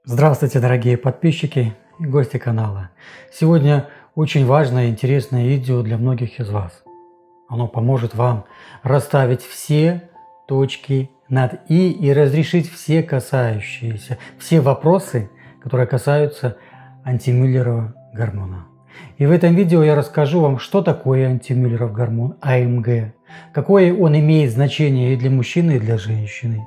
Здравствуйте, дорогие подписчики и гости канала. Сегодня очень важное и интересное видео для многих из вас. Оно поможет вам расставить все точки над «и» разрешить все все вопросы, которые касаются антимюллерова гормона. И в этом видео я расскажу вам, что такое антимюллеров гормон АМГ, какое он имеет значение и для мужчины, и для женщины,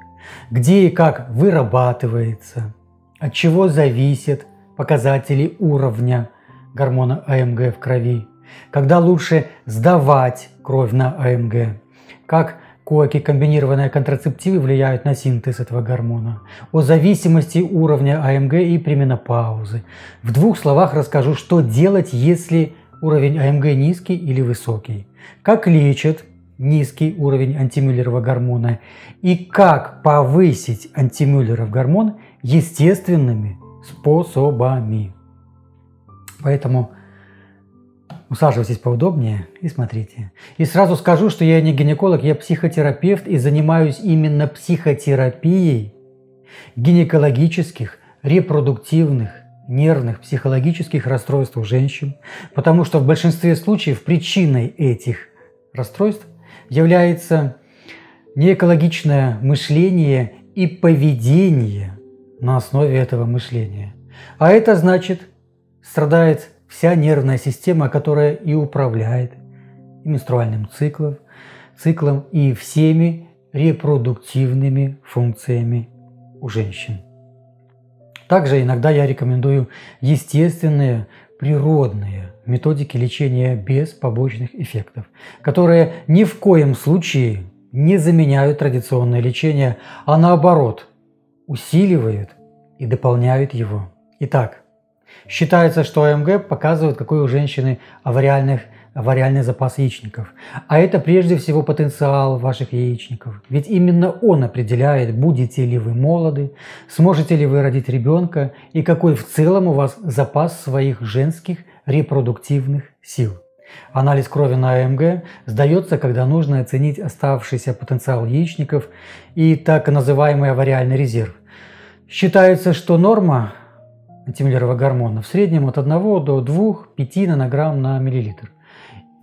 где и как вырабатывается, от чего зависят показатели уровня гормона АМГ в крови, когда лучше сдавать кровь на АМГ, как коаки-комбинированные контрацептивы влияют на синтез этого гормона, о зависимости уровня АМГ и пременопаузы. В двух словах расскажу, что делать, если уровень АМГ низкий или высокий, как лечат низкий уровень антимюллерова гормона и как повысить антимюллеров гормон естественными способами. Поэтому усаживайтесь поудобнее и смотрите. И сразу скажу, что я не гинеколог, я психотерапевт и занимаюсь именно психотерапией гинекологических, репродуктивных, нервных, психологических расстройств у женщин, потому что в большинстве случаев причиной этих расстройств является неэкологичное мышление и поведение на основе этого мышления. А это значит, страдает вся нервная система, которая и управляет и менструальным циклом и всеми репродуктивными функциями у женщин. Также иногда я рекомендую естественные, природные методики лечения без побочных эффектов, которые ни в коем случае не заменяют традиционное лечение, а наоборот усиливают и дополняют его. Итак, считается, что АМГ показывает, какой у женщины авариальный запас яичников. А это прежде всего потенциал ваших яичников. Ведь именно он определяет, будете ли вы молоды, сможете ли вы родить ребенка и какой в целом у вас запас своих женских репродуктивных сил. Анализ крови на АМГ сдается, когда нужно оценить оставшийся потенциал яичников и так называемый авариальный резерв. Считается, что норма антимюллерова гормона в среднем от 1 до 2-5 нанограмм на миллилитр.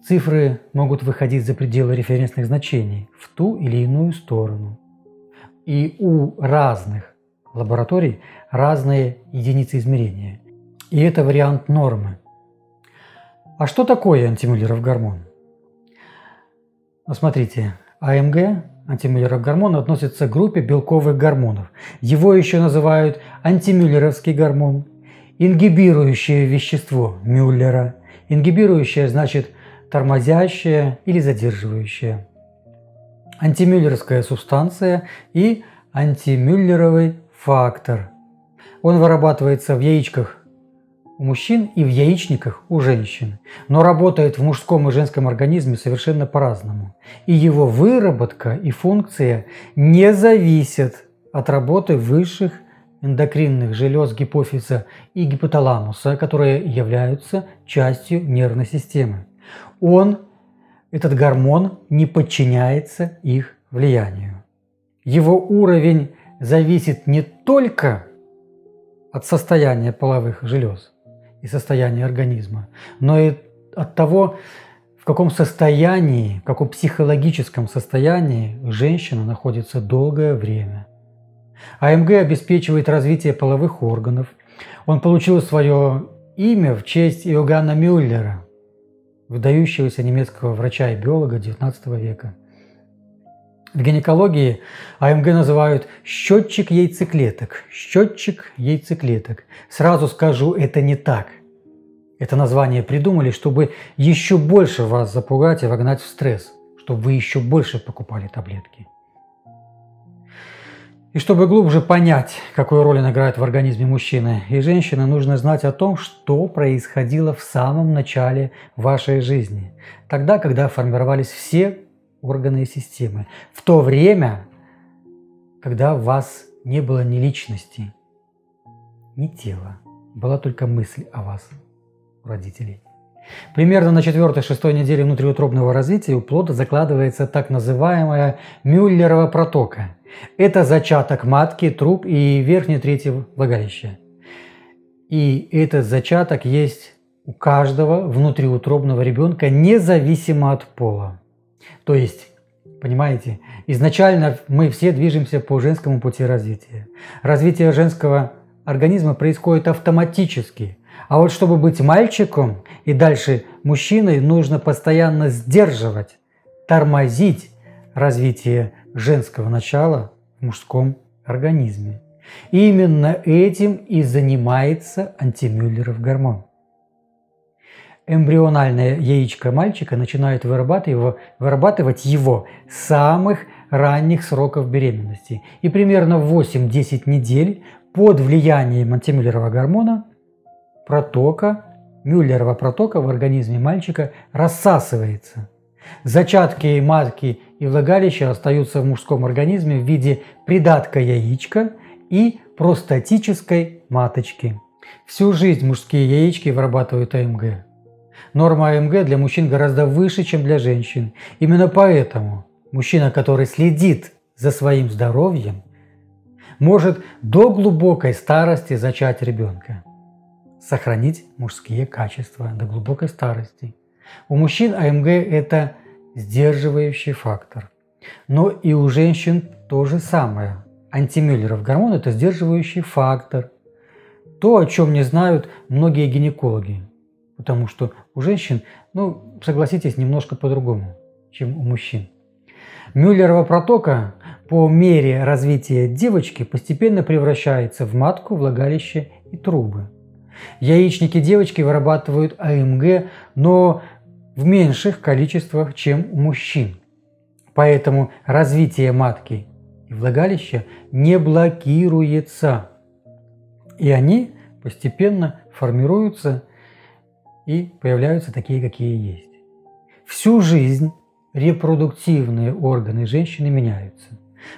Цифры могут выходить за пределы референсных значений в ту или иную сторону. И у разных лабораторий разные единицы измерения. И это вариант нормы. А что такое антимюллеров гормон? Смотрите, АМГ, антимюллеров гормон, относится к группе белковых гормонов. Его еще называют антимюллеровский гормон, ингибирующее вещество Мюллера. Ингибирующее значит тормозящее или задерживающее. Антимюллеровская субстанция и антимюллеровый фактор. Он вырабатывается в яичках у мужчин и в яичниках у женщин, но работает в мужском и женском организме совершенно по-разному. И его выработка и функция не зависят от работы высших эндокринных желез гипофиза и гипоталамуса, которые являются частью нервной системы. Этот гормон, не подчиняется их влиянию. Его уровень зависит не только от состояния половых желез и состояния организма, но и от того, в каком состоянии, в каком психологическом состоянии женщина находится долгое время. АМГ обеспечивает развитие половых органов. Он получил свое имя в честь Иоганна Мюллера, выдающегося немецкого врача и биолога XIX века. В гинекологии АМГ называют счетчик яйцеклеток. Счетчик яйцеклеток. Сразу скажу, это не так. Это название придумали, чтобы еще больше вас запугать и вогнать в стресс, чтобы вы еще больше покупали таблетки. И чтобы глубже понять, какую роль он играет в организме мужчины и женщины, нужно знать о том, что происходило в самом начале вашей жизни. Тогда, когда формировались все органы и системы. В то время, когда у вас не было ни личности, ни тела. Была только мысль о вас, у родителей. Примерно на 4-6 неделе внутриутробного развития у плода закладывается так называемая Мюллерова протока. Это зачаток матки, труб и верхней трети влагалища. И этот зачаток есть у каждого внутриутробного ребенка, независимо от пола. То есть, понимаете, изначально мы все движемся по женскому пути развития. Развитие женского организма происходит автоматически. А вот чтобы быть мальчиком и дальше мужчиной, нужно постоянно сдерживать, тормозить развитие женского начала в мужском организме. И именно этим и занимается антимюллеров гормон. Эмбриональное яичко мальчика начинает вырабатывать его с самых ранних сроков беременности. И примерно в 8-10 недель под влиянием антимюллерова гормона Мюллерова протока в организме мальчика рассасывается. Зачатки матки и влагалища остаются в мужском организме в виде придатка яичка и простатической маточки. Всю жизнь мужские яички вырабатывают АМГ. Норма АМГ для мужчин гораздо выше, чем для женщин. Именно поэтому мужчина, который следит за своим здоровьем, может до глубокой старости зачать ребенка. Сохранить мужские качества до глубокой старости. У мужчин АМГ – это сдерживающий фактор. Но и у женщин то же самое. Антимюллеров гормон – это сдерживающий фактор. То, о чем не знают многие гинекологи. Потому что у женщин, согласитесь, немножко по-другому, чем у мужчин. Мюллерова протока по мере развития девочки постепенно превращается в матку, влагалище и трубы. Яичники девочки вырабатывают АМГ, но в меньших количествах, чем у мужчин. Поэтому развитие матки и влагалища не блокируется. И они постепенно формируются и появляются такие, какие есть. Всю жизнь репродуктивные органы женщины меняются.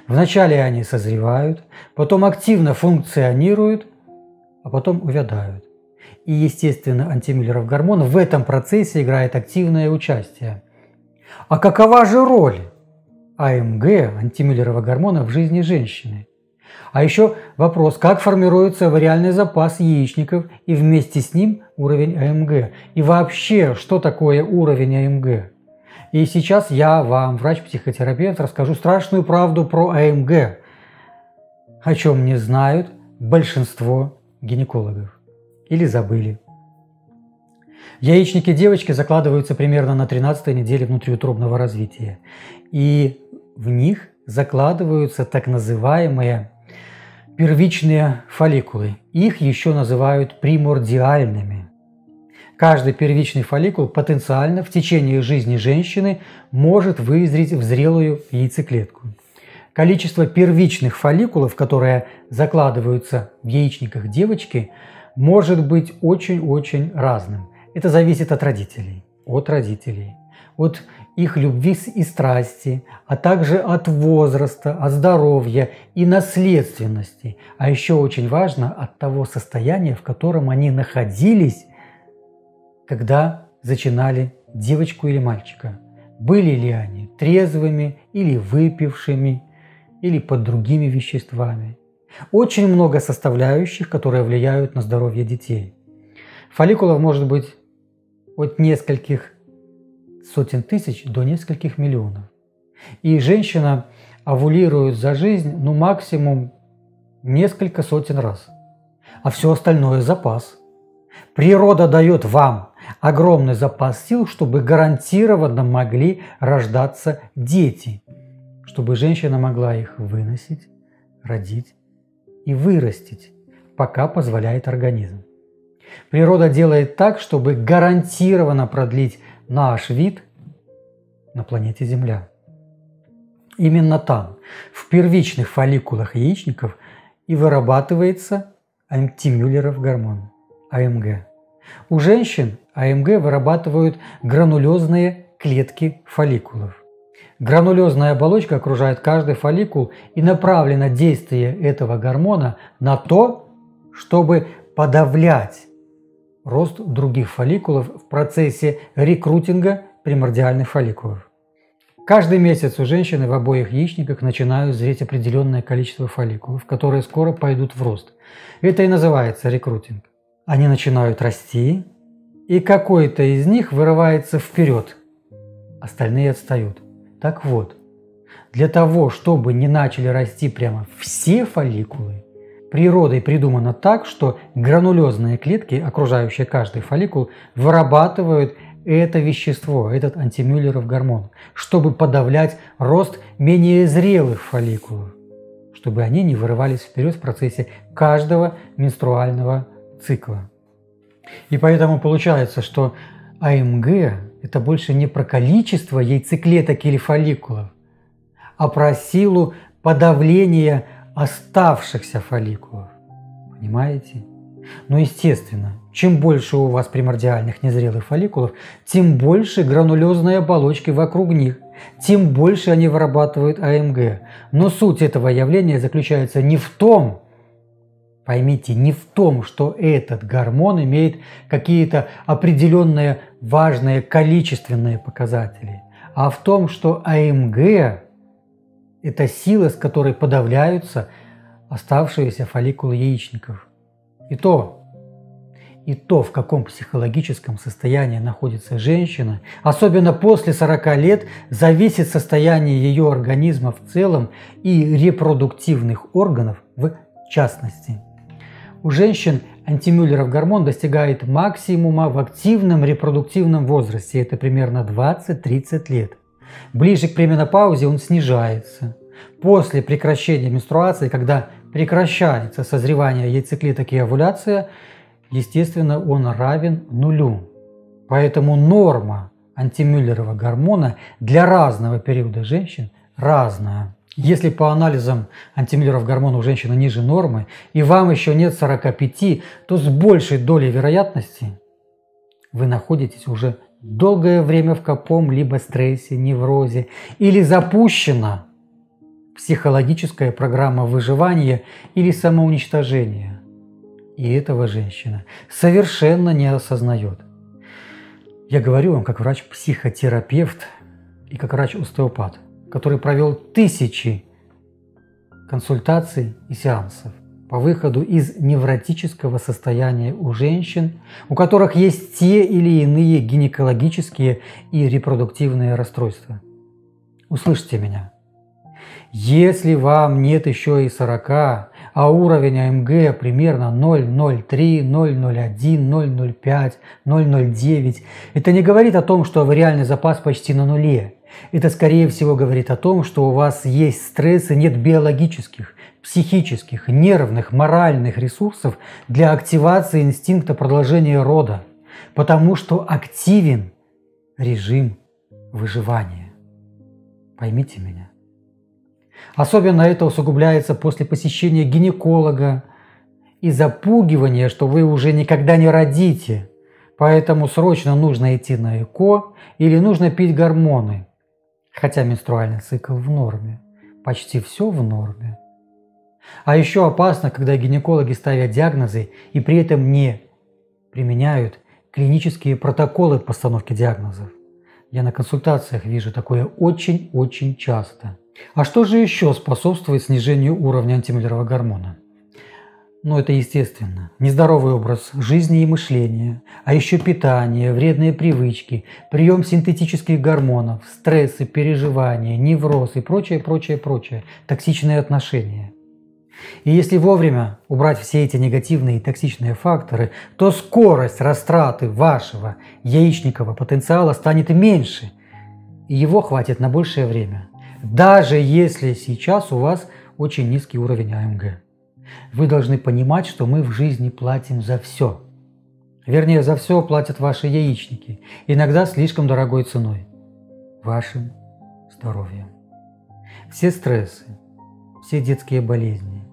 Вначале они созревают, потом активно функционируют, а потом увядают. И, естественно, антимюллеров гормон в этом процессе играет активное участие. А какова же роль АМГ, антимюллерова гормона, в жизни женщины? А еще вопрос, как формируется вариальный запас яичников и вместе с ним уровень АМГ? И вообще, что такое уровень АМГ? И сейчас я вам, врач-психотерапевт, расскажу страшную правду про АМГ, о чем не знают большинство гинекологов. Или забыли. Яичники девочки закладываются примерно на 13-й неделе внутриутробного развития. И в них закладываются так называемые первичные фолликулы. Их еще называют примордиальными. Каждый первичный фолликул потенциально в течение жизни женщины может вызреть в зрелую яйцеклетку. Количество первичных фолликулов, которые закладываются в яичниках девочки, может быть очень-очень разным. Это зависит от родителей, от их любви и страсти, а также от возраста, от здоровья и наследственности. А еще очень важно от того состояния, в котором они находились, когда зачинали девочку или мальчика. Были ли они трезвыми или выпившими, или под другими веществами. Очень много составляющих, которые влияют на здоровье детей. Фолликулов может быть от нескольких сотен тысяч до нескольких миллионов. И женщина овулирует за жизнь, максимум несколько сотен раз. А все остальное – запас. Природа дает вам огромный запас сил, чтобы гарантированно могли рождаться дети, чтобы женщина могла их выносить, родить и вырастить, пока позволяет организм. Природа делает так, чтобы гарантированно продлить наш вид на планете Земля. Именно там, в первичных фолликулах яичников, и вырабатывается антимюллеров гормон, АМГ. У женщин АМГ вырабатывают гранулезные клетки фолликулов. Гранулезная оболочка окружает каждый фолликул, и направлено действие этого гормона на то, чтобы подавлять рост других фолликулов в процессе рекрутинга примордиальных фолликулов. Каждый месяц у женщины в обоих яичниках начинают зреть определенное количество фолликулов, которые скоро пойдут в рост. Это и называется рекрутинг. Они начинают расти, и какой-то из них вырывается вперед, остальные отстают. Так вот, для того, чтобы не начали расти прямо все фолликулы, природой придумано так, что гранулезные клетки, окружающие каждый фолликул, вырабатывают это вещество, этот антимюллеров гормон, чтобы подавлять рост менее зрелых фолликулов, чтобы они не вырывались вперед в процессе каждого менструального цикла. И поэтому получается, что АМГ – это больше не про количество яйцеклеток или фолликулов, а про силу подавления оставшихся фолликулов. Понимаете? Но естественно, чем больше у вас примордиальных незрелых фолликулов, тем больше гранулезной оболочки вокруг них, тем больше они вырабатывают АМГ. Но суть этого явления заключается не в том, поймите, не в том, что этот гормон имеет какие-то определенные важные количественные показатели, а в том, что АМГ – это сила, с которой подавляются оставшиеся фолликулы яичников. И то, в каком психологическом состоянии находится женщина, особенно после 40 лет, зависит состояние ее организма в целом и репродуктивных органов в частности. У женщин антимюллеров гормон достигает максимума в активном репродуктивном возрасте, это примерно 20-30 лет. Ближе к пременопаузе он снижается. После прекращения менструации, когда прекращается созревание яйцеклеток и овуляция, естественно, он равен нулю. Поэтому норма антимюллерова гормона для разного периода женщин разная. Если по анализам антимюллеров гормона у женщины ниже нормы, и вам еще нет 45, то с большей долей вероятности вы находитесь уже долгое время в каком-либо стрессе, неврозе, или запущена психологическая программа выживания или самоуничтожения. И этого женщина совершенно не осознает. Я говорю вам как врач-психотерапевт и как врач-остеопат, который провел тысячи консультаций и сеансов по выходу из невротического состояния у женщин, у которых есть те или иные гинекологические и репродуктивные расстройства. Услышьте меня. Если вам нет еще и 40, а уровень АМГ примерно 0,03, 0,01, 0,05, 0,09, это не говорит о том, что реальный запас почти на нуле. Это, скорее всего, говорит о том, что у вас есть стресс и нет биологических, психических, нервных, моральных ресурсов для активации инстинкта продолжения рода, потому что активен режим выживания. Поймите меня. Особенно это усугубляется после посещения гинеколога и запугивания, что вы уже никогда не родите, поэтому срочно нужно идти на ЭКО или нужно пить гормоны. Хотя менструальный цикл в норме, почти все в норме. А еще опасно, когда гинекологи ставят диагнозы и при этом не применяют клинические протоколы постановки диагнозов. Я на консультациях вижу такое очень-очень часто. А что же еще способствует снижению уровня антимюллерова гормона? Ну, это естественно. Нездоровый образ жизни и мышления, а еще питание, вредные привычки, прием синтетических гормонов, стрессы, переживания, невроз и прочее, токсичные отношения. И если вовремя убрать все эти негативные и токсичные факторы, то скорость растраты вашего яичникового потенциала станет меньше, и его хватит на большее время. Даже если сейчас у вас очень низкий уровень АМГ. Вы должны понимать, что мы в жизни платим за все. Вернее, за все платят ваши яичники, иногда слишком дорогой ценой. Вашим здоровьем. Все стрессы, все детские болезни,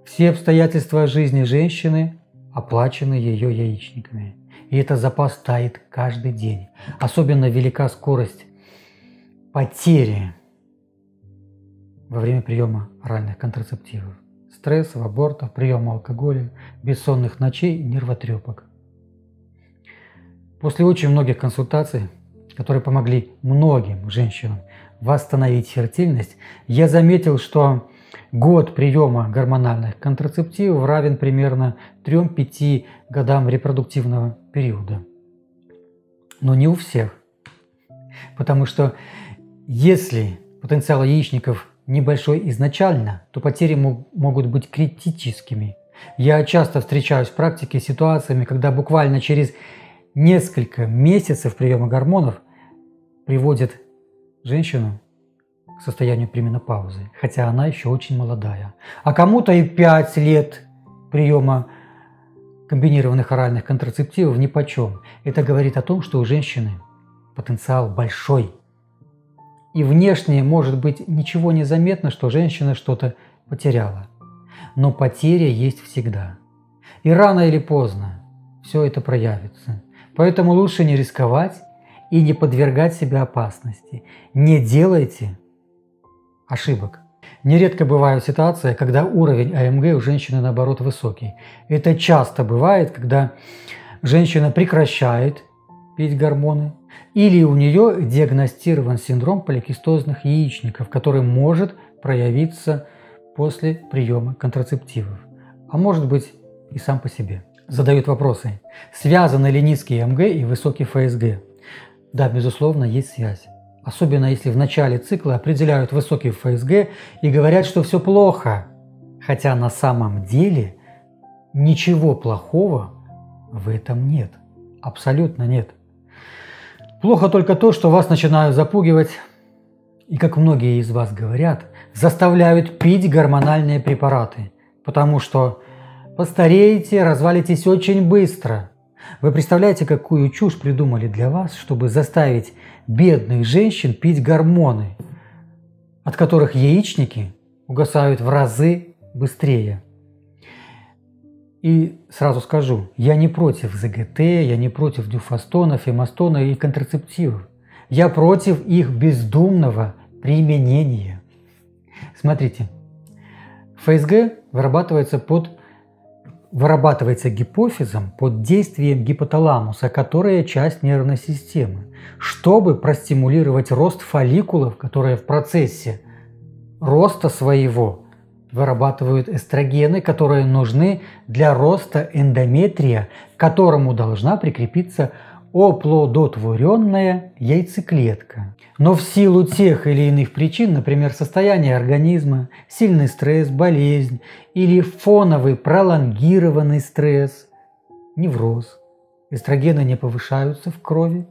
все обстоятельства жизни женщины оплачены ее яичниками. И этот запас тает каждый день. Особенно велика скорость потери во время приема оральных контрацептивов. Стрессов, абортов, приема алкоголя, бессонных ночей, нервотрепок. После очень многих консультаций, которые помогли многим женщинам восстановить фертильность, я заметил, что год приема гормональных контрацептивов равен примерно 3-5 годам репродуктивного периода. Но не у всех. Потому что если потенциал яичников небольшой изначально, то потери могут быть критическими. Я часто встречаюсь в практике с ситуациями, когда буквально через несколько месяцев приема гормонов приводят женщину к состоянию пременопаузы, хотя она еще очень молодая. А кому-то и 5 лет приема комбинированных оральных контрацептивов нипочем. Это говорит о том, что у женщины потенциал большой. И внешне, может быть, ничего не заметно, что женщина что-то потеряла. Но потеря есть всегда. И рано или поздно все это проявится. Поэтому лучше не рисковать и не подвергать себя опасности. Не делайте ошибок. Нередко бывают ситуации, когда уровень АМГ у женщины, наоборот, высокий. Это часто бывает, когда женщина прекращает пить гормоны, или у нее диагностирован синдром поликистозных яичников, который может проявиться после приема контрацептивов, а может быть и сам по себе. Задают вопросы, связаны ли низкий АМГ и высокий ФСГ? Да, безусловно, есть связь. Особенно если в начале цикла определяют высокий ФСГ и говорят, что все плохо. Хотя на самом деле ничего плохого в этом нет. Абсолютно нет. Плохо только то, что вас начинают запугивать и, как многие из вас говорят, заставляют пить гормональные препараты, потому что постареете, развалитесь очень быстро. Вы представляете, какую чушь придумали для вас, чтобы заставить бедных женщин пить гормоны, от которых яичники угасают в разы быстрее. И сразу скажу, я не против ЗГТ, я не против дюфастона, фемастона и контрацептивов. Я против их бездумного применения. Смотрите, ФСГ вырабатывается гипофизом под действием гипоталамуса, которая часть нервной системы, чтобы простимулировать рост фолликулов, которые в процессе роста своего вырабатывают эстрогены, которые нужны для роста эндометрия, к которому должна прикрепиться оплодотворенная яйцеклетка. Но в силу тех или иных причин, например, состояние организма, сильный стресс, болезнь или фоновый пролонгированный стресс, невроз, эстрогены не повышаются в крови.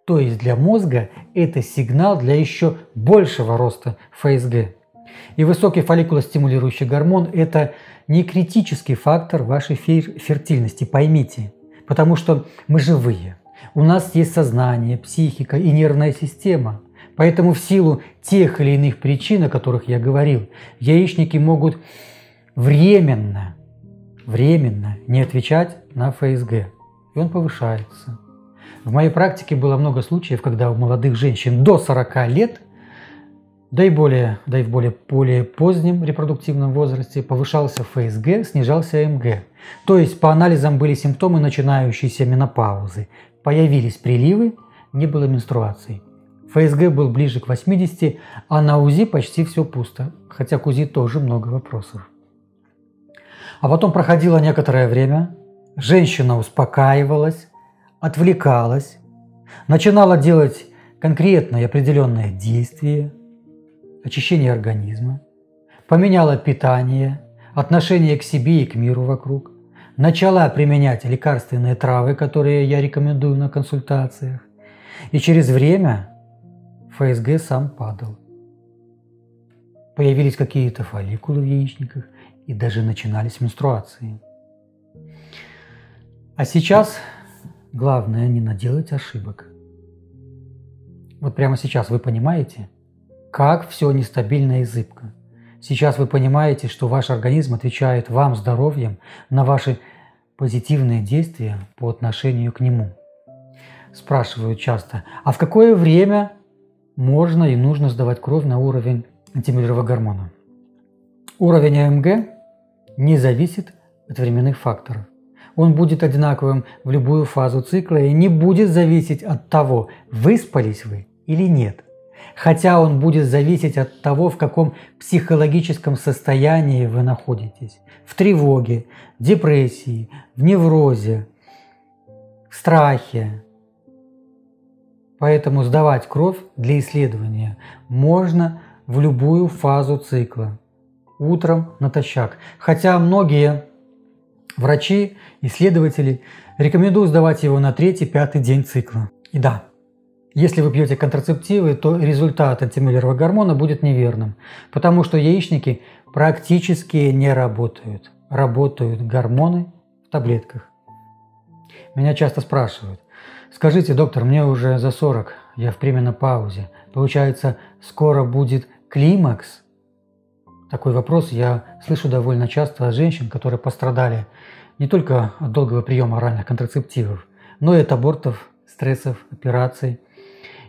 То есть для мозга это сигнал для еще большего роста ФСГ. И высокий фолликулостимулирующий гормон – это не критический фактор вашей фертильности, поймите. Потому что мы живые. У нас есть сознание, психика и нервная система. Поэтому в силу тех или иных причин, о которых я говорил, яичники могут временно не отвечать на ФСГ. И он повышается. В моей практике было много случаев, когда у молодых женщин до 40 лет, да и в более позднем репродуктивном возрасте повышался ФСГ, снижался АМГ. То есть по анализам были симптомы начинающейся менопаузы. Появились приливы, не было менструаций. ФСГ был ближе к 80, а на УЗИ почти все пусто, хотя к УЗИ тоже много вопросов. А потом проходило некоторое время, женщина успокаивалась, отвлекалась, начинала делать конкретное и определенное действие, очищение организма, поменяла питание, отношение к себе и к миру вокруг, начала применять лекарственные травы, которые я рекомендую на консультациях, и через время ФСГ сам падал. Появились какие-то фолликулы в яичниках и даже начинались менструации. А сейчас главное не наделать ошибок. Вот прямо сейчас вы понимаете, как все нестабильно и зыбко. Сейчас вы понимаете, что ваш организм отвечает вам здоровьем на ваши позитивные действия по отношению к нему. Спрашивают часто, а в какое время можно и нужно сдавать кровь на уровень антимюллерова гормона? Уровень АМГ не зависит от временных факторов. Он будет одинаковым в любую фазу цикла и не будет зависеть от того, выспались вы или нет. Хотя он будет зависеть от того, в каком психологическом состоянии вы находитесь. В тревоге, депрессии, в неврозе, в страхе. Поэтому сдавать кровь для исследования можно в любую фазу цикла. Утром натощак. Хотя многие врачи, исследователи рекомендуют сдавать его на 3-5 день цикла. И да, если вы пьете контрацептивы, то результат антимюллерова гормона будет неверным, потому что яичники практически не работают. Работают гормоны в таблетках. Меня часто спрашивают: скажите, доктор, мне уже за 40, я в пременопаузе. Получается, скоро будет климакс? Такой вопрос я слышу довольно часто от женщин, которые пострадали не только от долгого приема оральных контрацептивов, но и от абортов, стрессов, операций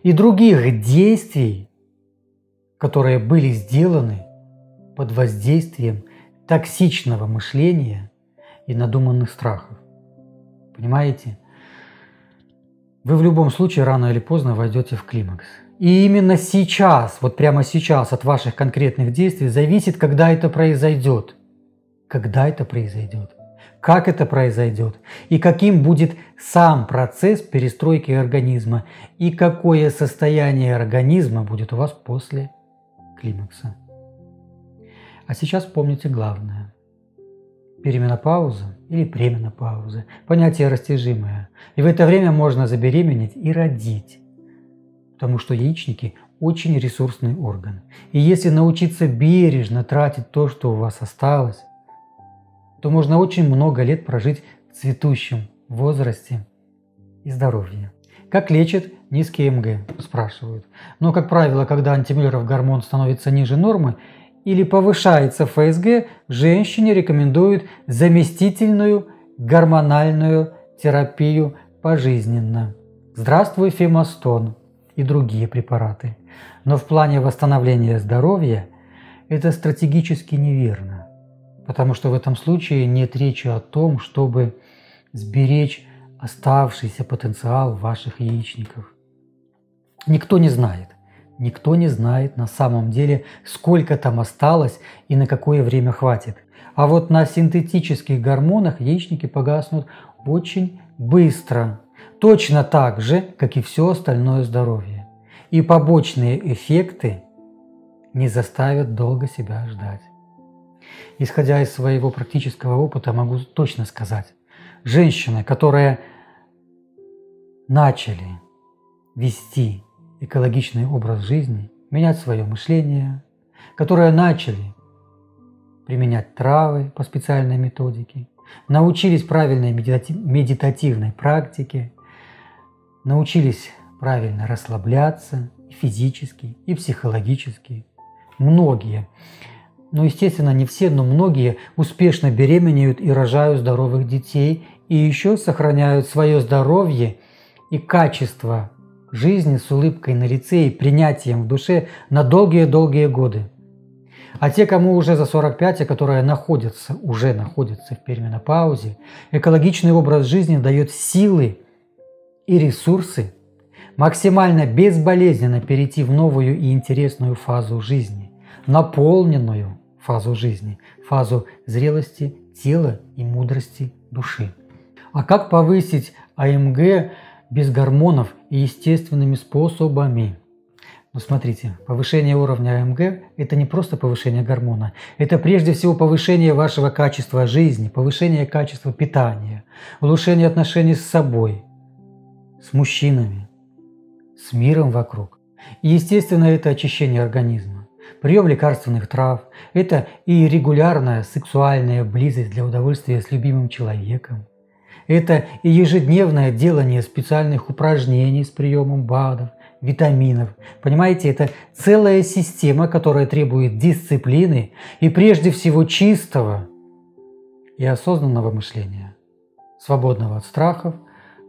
и других действий, которые были сделаны под воздействием токсичного мышления и надуманных страхов. Понимаете? Вы в любом случае рано или поздно войдете в климакс. И именно сейчас, вот прямо сейчас от ваших конкретных действий зависит, когда это произойдет. Когда это произойдет, как это произойдет, и каким будет сам процесс перестройки организма, и какое состояние организма будет у вас после климакса. А сейчас помните главное. Перименопауза или пременопауза – понятие растяжимое. И в это время можно забеременеть и родить. Потому что яичники – очень ресурсный орган. И если научиться бережно тратить то, что у вас осталось, то можно очень много лет прожить в цветущем возрасте и здоровье. Как лечат низкий МГ, спрашивают. Но, как правило, когда антимюллеров гормон становится ниже нормы или повышается ФСГ, женщине рекомендуют заместительную гормональную терапию пожизненно. Здравствуй, фемастон и другие препараты. Но в плане восстановления здоровья это стратегически неверно, потому что в этом случае нет речи о том, чтобы сберечь оставшийся потенциал ваших яичников. Никто не знает на самом деле, сколько там осталось и на какое время хватит. А вот на синтетических гормонах яичники погаснут очень быстро. Точно так же, как и все остальное здоровье. И побочные эффекты не заставят долго себя ждать. Исходя из своего практического опыта, могу точно сказать, женщины, которые начали вести экологичный образ жизни, менять свое мышление, которые начали применять травы по специальной методике, научились правильной медитативной практике, научились правильно расслабляться и физически, и психологически. Многие, естественно, не все, но многие успешно беременеют и рожают здоровых детей, и еще сохраняют свое здоровье и качество жизни с улыбкой на лице и принятием в душе на долгие-долгие годы. А те, кому уже за 45, которые уже находятся в перименопаузе, экологичный образ жизни дает силы и ресурсы максимально безболезненно перейти в новую и интересную фазу жизни, наполненную фазу жизни, фазу зрелости тела и мудрости души. А как повысить АМГ без гормонов и естественными способами? Смотрите, повышение уровня АМГ – это не просто повышение гормона, это прежде всего повышение вашего качества жизни, повышение качества питания, улучшение отношений с собой, с мужчинами, с миром вокруг. И, естественно, это очищение организма, прием лекарственных трав, это и регулярная сексуальная близость для удовольствия с любимым человеком, это и ежедневное делание специальных упражнений с приемом БАДов, витаминов. Понимаете, это целая система, которая требует дисциплины и прежде всего чистого и осознанного мышления, свободного от страхов,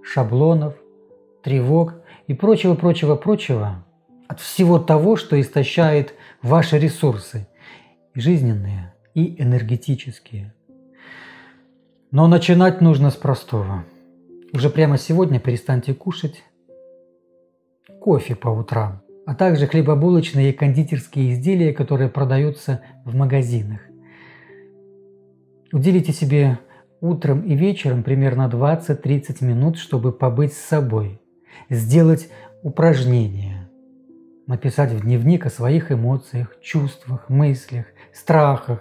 шаблонов, тревог и прочего, от всего того, что истощает ваши ресурсы, и жизненные, и энергетические. Но начинать нужно с простого. Уже прямо сегодня перестаньте кушать кофе по утрам, а также хлебобулочные и кондитерские изделия, которые продаются в магазинах. Уделите себе утром и вечером примерно 20-30 минут, чтобы побыть с собой, сделать упражнения, написать в дневник о своих эмоциях, чувствах, мыслях, страхах.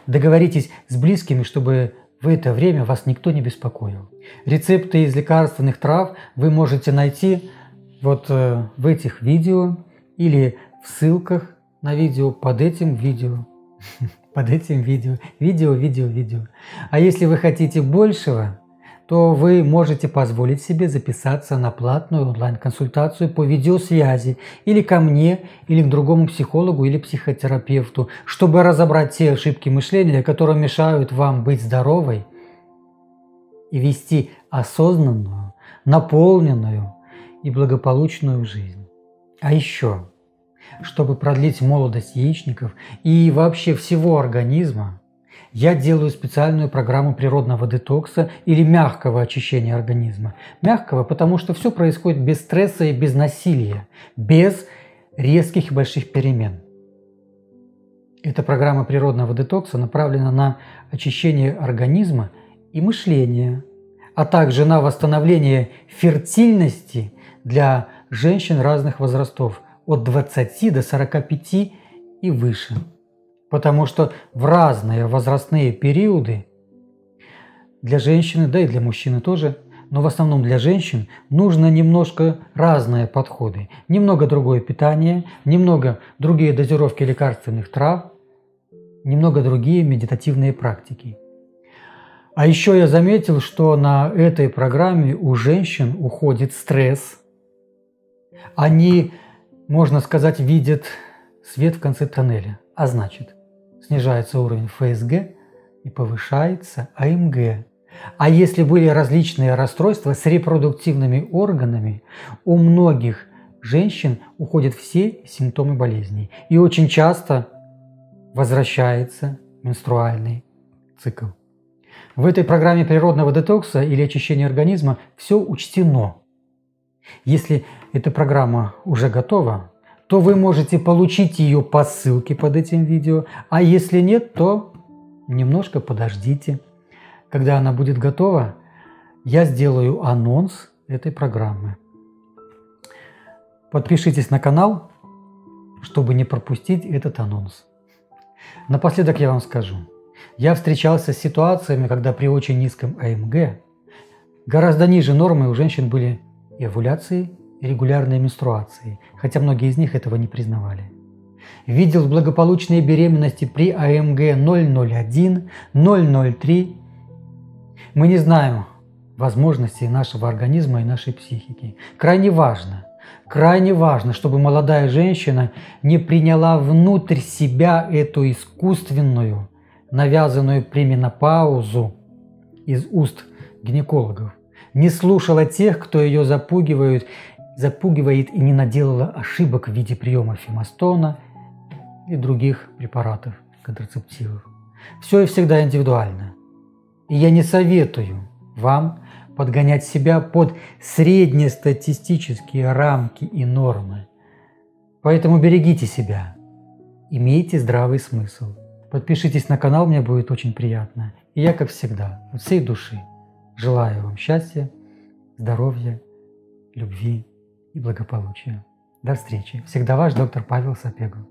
Договоритесь с близкими, чтобы в это время вас никто не беспокоил. Рецепты из лекарственных трав вы можете найти вот в этих видео или в ссылках на видео под этим видео. Под этим видео. Видео. А если вы хотите большего, то вы можете позволить себе записаться на платную онлайн-консультацию по видеосвязи или ко мне, или к другому психологу или психотерапевту, чтобы разобрать те ошибки мышления, которые мешают вам быть здоровой и вести осознанную, наполненную и благополучную жизнь. А еще, чтобы продлить молодость яичников и вообще всего организма, я делаю специальную программу природного детокса или мягкого очищения организма. Мягкого, потому что все происходит без стресса и без насилия, без резких и больших перемен. Эта программа природного детокса направлена на очищение организма и мышления, а также на восстановление фертильности для женщин разных возрастов от 20 до 45 и выше. Потому что в разные возрастные периоды для женщины, да и для мужчины тоже, но в основном для женщин нужно немножко разные подходы. Немного другое питание, немного другие дозировки лекарственных трав, немного другие медитативные практики. А еще я заметил, что на этой программе у женщин уходит стресс. Они, можно сказать, видят свет в конце тоннеля, а значит, снижается уровень ФСГ и повышается АМГ. А если были различные расстройства с репродуктивными органами, у многих женщин уходят все симптомы болезней. И очень часто возвращается менструальный цикл. В этой программе природного детокса или очищения организма все учтено. Если эта программа уже готова, то вы можете получить ее по ссылке под этим видео, а если нет, то немножко подождите. Когда она будет готова, я сделаю анонс этой программы. Подпишитесь на канал, чтобы не пропустить этот анонс. Напоследок я вам скажу. Я встречался с ситуациями, когда при очень низком АМГ гораздо ниже нормы у женщин были и овуляции, и регулярные менструации, хотя многие из них этого не признавали. Видел благополучные беременности при АМГ 0,01, 0,03. Мы не знаем возможностей нашего организма и нашей психики. Крайне важно, чтобы молодая женщина не приняла внутрь себя эту искусственную, навязанную пременопаузу из уст гинекологов, не слушала тех, кто ее запугивает и не наделала ошибок в виде приема фемостона и других препаратов, контрацептивов. Все и всегда индивидуально. И я не советую вам подгонять себя под среднестатистические рамки и нормы. Поэтому берегите себя, имейте здравый смысл. Подпишитесь на канал, мне будет очень приятно. И я, как всегда, от всей души желаю вам счастья, здоровья, любви и благополучия. До встречи. Всегда ваш доктор Павел Сапегов.